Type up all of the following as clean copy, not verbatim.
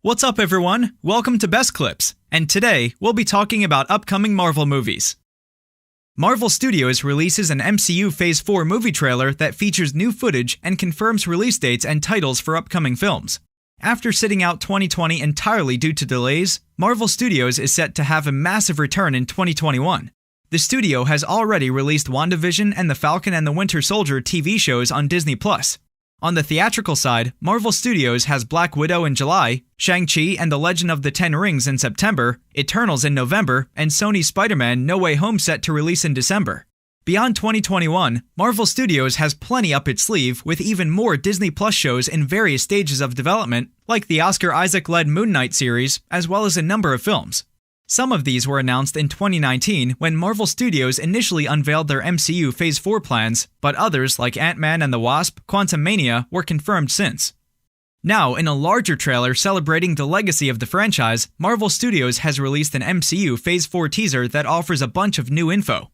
What's up, everyone? Welcome to Best Clips, and today we'll be talking about upcoming Marvel movies. Marvel Studios releases an MCU Phase 4 movie trailer that features new footage and confirms release dates and titles for upcoming films. After sitting out 2020 entirely due to delays, Marvel Studios is set to have a massive return in 2021. The studio has already released WandaVision and the Falcon and the Winter Soldier TV shows on Disney+. On the theatrical side, Marvel Studios has Black Widow in July, Shang-Chi and the Legend of the Ten Rings in September, Eternals in November, and Sony's Spider-Man No Way Home set to release in December. Beyond 2021, Marvel Studios has plenty up its sleeve with even more Disney Plus shows in various stages of development, like the Oscar Isaac-led Moon Knight series, as well as a number of films. Some of these were announced in 2019 when Marvel Studios initially unveiled their MCU Phase 4 plans, but others like Ant-Man and the Wasp, Quantumania were confirmed since. Now, in a larger trailer celebrating the legacy of the franchise, Marvel Studios has released an MCU Phase 4 teaser that offers a bunch of new info.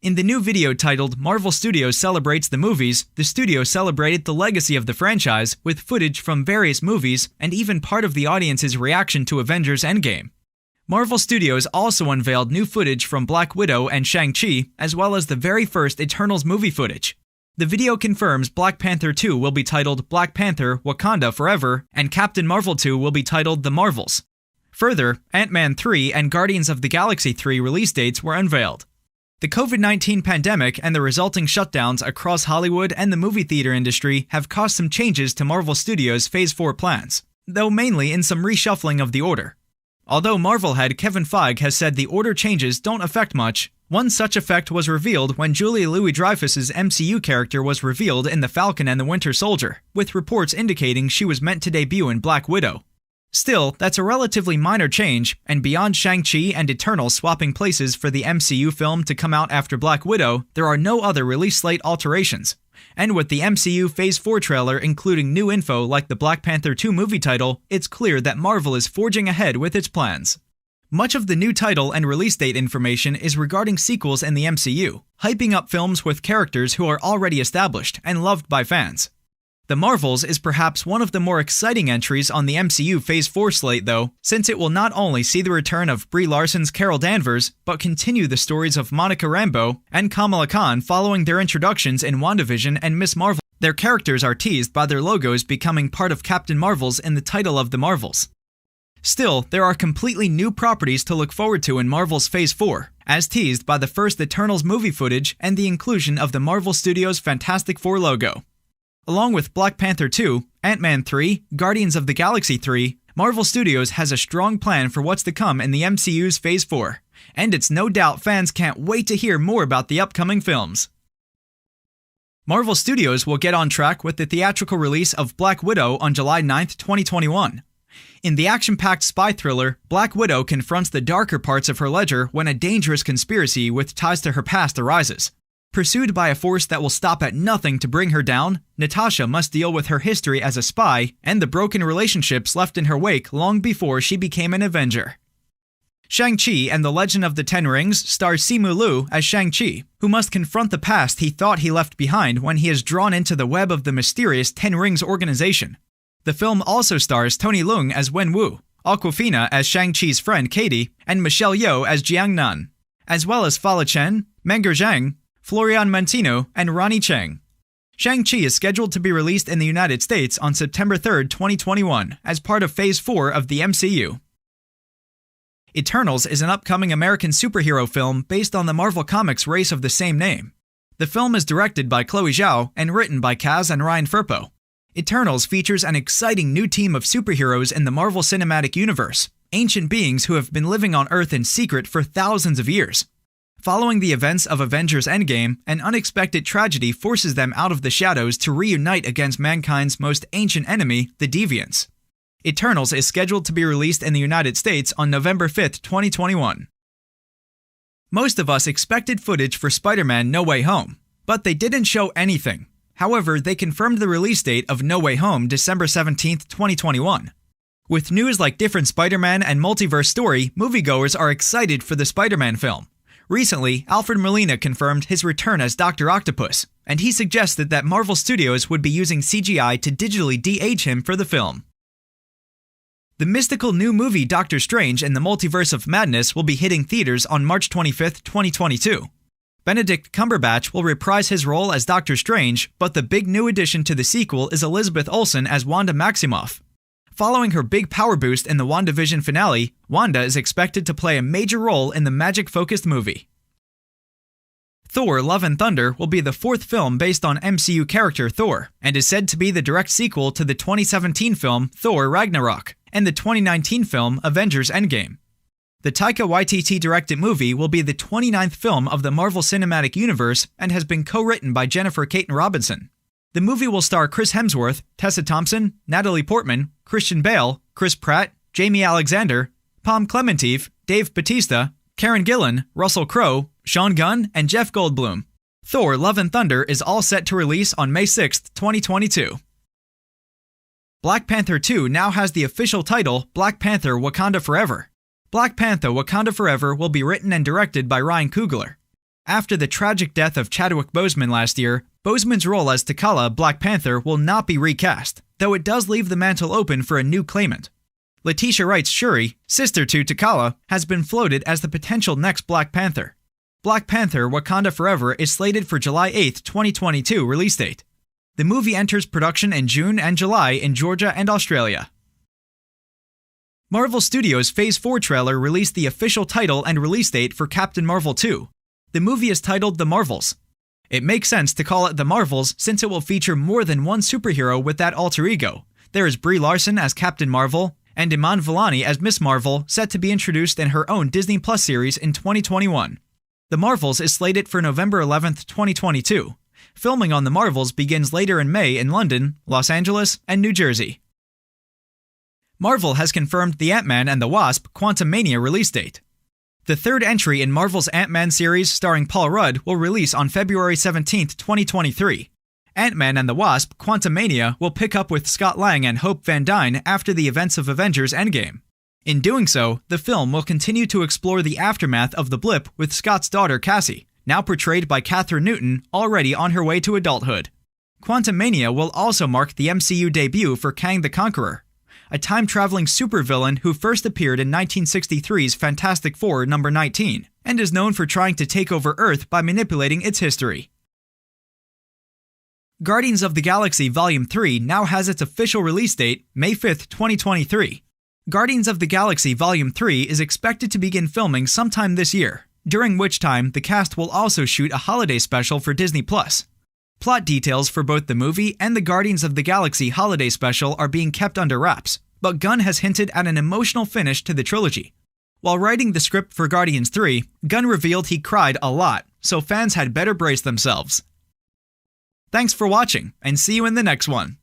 In the new video titled Marvel Studios Celebrates the Movies, the studio celebrated the legacy of the franchise with footage from various movies and even part of the audience's reaction to Avengers Endgame. Marvel Studios also unveiled new footage from Black Widow and Shang-Chi, as well as the very first Eternals movie footage. The video confirms Black Panther 2 will be titled Black Panther: Wakanda Forever, and Captain Marvel 2 will be titled The Marvels. Further, Ant-Man 3 and Guardians of the Galaxy 3 release dates were unveiled. The COVID-19 pandemic and the resulting shutdowns across Hollywood and the movie theater industry have caused some changes to Marvel Studios' Phase 4 plans, though mainly in some reshuffling of the order. Although Marvel head Kevin Feige has said the order changes don't affect much, one such effect was revealed when Julia Louis-Dreyfus's MCU character was revealed in The Falcon and the Winter Soldier, with reports indicating she was meant to debut in Black Widow. Still, that's a relatively minor change, and beyond Shang-Chi and Eternals swapping places for the MCU film to come out after Black Widow, there are no other release slate alterations. And with the MCU Phase 4 trailer including new info like the Black Panther 2 movie title, it's clear that Marvel is forging ahead with its plans. Much of the new title and release date information is regarding sequels in the MCU, hyping up films with characters who are already established and loved by fans. The Marvels is perhaps one of the more exciting entries on the MCU Phase 4 slate though, since it will not only see the return of Brie Larson's Carol Danvers, but continue the stories of Monica Rambeau and Kamala Khan following their introductions in WandaVision and Ms. Marvel. Their characters are teased by their logos becoming part of Captain Marvel's in the title of The Marvels. Still, there are completely new properties to look forward to in Marvel's Phase 4, as teased by the first Eternals movie footage and the inclusion of the Marvel Studios Fantastic Four logo. Along with Black Panther 2, Ant-Man 3, Guardians of the Galaxy 3, Marvel Studios has a strong plan for what's to come in the MCU's Phase 4, and it's no doubt fans can't wait to hear more about the upcoming films. Marvel Studios will get on track with the theatrical release of Black Widow on July 9, 2021. In the action-packed spy thriller, Black Widow confronts the darker parts of her ledger when a dangerous conspiracy with ties to her past arises. Pursued by a force that will stop at nothing to bring her down, Natasha must deal with her history as a spy and the broken relationships left in her wake long before she became an Avenger. Shang-Chi and the Legend of the Ten Rings stars Simu Liu as Shang-Chi, who must confront the past he thought he left behind when he is drawn into the web of the mysterious Ten Rings organization. The film also stars Tony Leung as Wenwu, Awkwafina as Shang-Chi's friend Katie, and Michelle Yeoh as Jiang Nan, as well as Fala Chen, Menger Zhang, Florian Mantino, and Ronnie Cheng. Shang-Chi is scheduled to be released in the United States on September 3, 2021, as part of Phase 4 of the MCU. Eternals is an upcoming American superhero film based on the Marvel Comics race of the same name. The film is directed by Chloe Zhao and written by Kaz and Ryan Firpo. Eternals features an exciting new team of superheroes in the Marvel Cinematic Universe, ancient beings who have been living on Earth in secret for thousands of years. Following the events of Avengers Endgame, an unexpected tragedy forces them out of the shadows to reunite against mankind's most ancient enemy, the Deviants. Eternals is scheduled to be released in the United States on November 5, 2021. Most of us expected footage for Spider-Man No Way Home, but they didn't show anything. However, they confirmed the release date of No Way Home December 17, 2021. With news like different Spider-Man and multiverse story, moviegoers are excited for the Spider-Man film. Recently, Alfred Molina confirmed his return as Dr. Octopus, and he suggested that Marvel Studios would be using CGI to digitally de-age him for the film. The mystical new movie Doctor Strange and the Multiverse of Madness will be hitting theaters on March 25, 2022. Benedict Cumberbatch will reprise his role as Doctor Strange, but the big new addition to the sequel is Elizabeth Olsen as Wanda Maximoff. Following her big power boost in the WandaVision finale, Wanda is expected to play a major role in the magic-focused movie. Thor: Love and Thunder will be the fourth film based on MCU character Thor, and is said to be the direct sequel to the 2017 film Thor: Ragnarok and the 2019 film Avengers: Endgame. The Taika Waititi-directed movie will be the 29th film of the Marvel Cinematic Universe and has been co-written by Jennifer Caton Robinson. The movie will star Chris Hemsworth, Tessa Thompson, Natalie Portman, Christian Bale, Chris Pratt, Jamie Alexander, Pom Klementieff, Dave Bautista, Karen Gillan, Russell Crowe, Sean Gunn, and Jeff Goldblum. Thor: Love and Thunder is all set to release on May 6, 2022. Black Panther 2 now has the official title Black Panther: Wakanda Forever. Black Panther: Wakanda Forever will be written and directed by Ryan Coogler. After the tragic death of Chadwick Boseman last year, Boseman's role as T'Challa, Black Panther, will not be recast, though it does leave the mantle open for a new claimant. Letitia Wright's Shuri, sister to T'Challa, has been floated as the potential next Black Panther. Black Panther: Wakanda Forever is slated for July 8, 2022 release date. The movie enters production in June and July in Georgia and Australia. Marvel Studios' Phase 4 trailer released the official title and release date for Captain Marvel 2. The movie is titled The Marvels. It makes sense to call it The Marvels since it will feature more than one superhero with that alter ego. There is Brie Larson as Captain Marvel, and Iman Vellani as Miss Marvel, set to be introduced in her own Disney Plus series in 2021. The Marvels is slated for November 11, 2022. Filming on The Marvels begins later in May in London, Los Angeles, and New Jersey. Marvel has confirmed the Ant-Man and the Wasp: Quantumania release date. The third entry in Marvel's Ant-Man series starring Paul Rudd will release on February 17, 2023. Ant-Man and the Wasp: Quantumania will pick up with Scott Lang and Hope Van Dyne after the events of Avengers: Endgame. In doing so, the film will continue to explore the aftermath of the blip with Scott's daughter Cassie, now portrayed by Kathryn Newton, already on her way to adulthood. Quantumania will also mark the MCU debut for Kang the Conqueror, a time-traveling supervillain who first appeared in 1963's Fantastic Four number 19, and is known for trying to take over Earth by manipulating its history. Guardians of the Galaxy Volume 3 now has its official release date, May 5, 2023. Guardians of the Galaxy Volume 3 is expected to begin filming sometime this year, during which time the cast will also shoot a holiday special for Disney+. Plot details for both the movie and the Guardians of the Galaxy holiday special are being kept under wraps, but Gunn has hinted at an emotional finish to the trilogy. While writing the script for Guardians 3, Gunn revealed he cried a lot, so fans had better brace themselves. Thanks for watching, and see you in the next one.